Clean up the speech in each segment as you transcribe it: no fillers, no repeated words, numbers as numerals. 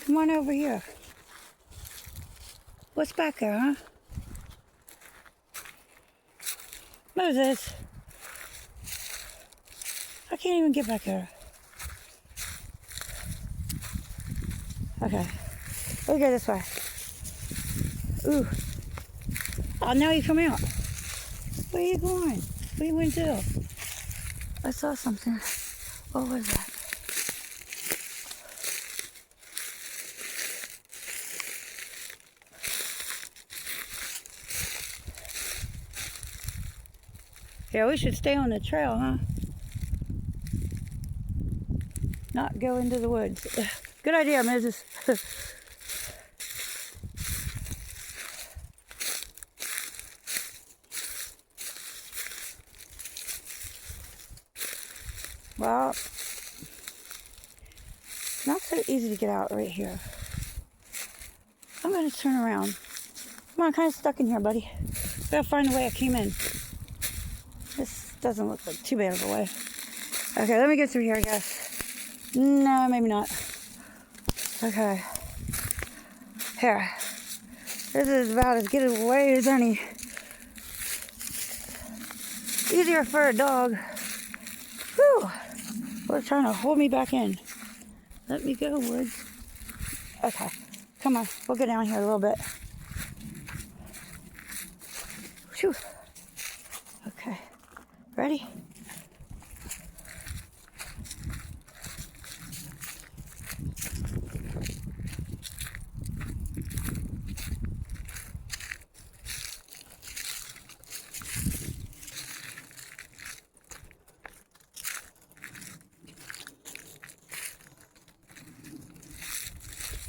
Come on over here. What's back there, huh? Moses. I can't even get back there. Okay. We'll go this way. Ooh. Oh, now you come out. Where are you going? What are you going to do? I saw something. What was that? Yeah, we should stay on the trail, huh? Not go into the woods. Good idea, Mrs. Well, not so easy to get out right here. I'm going to turn around. Come on, I'm kind of stuck in here, buddy. Gotta find the way I came in. This doesn't look like too bad of a way. Okay, let me get through here, I guess. No, maybe not. Okay. Here. This is about as good away as any. Easier for a dog. Whew. They're trying to hold me back in. Let me go, Woods. Okay. Come on. We'll go down here a little bit. Whew. Okay. Ready?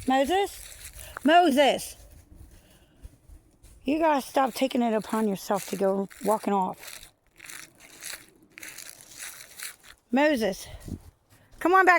Moses? Moses! You gotta stop taking it upon yourself to go walking off. Moses, come on back.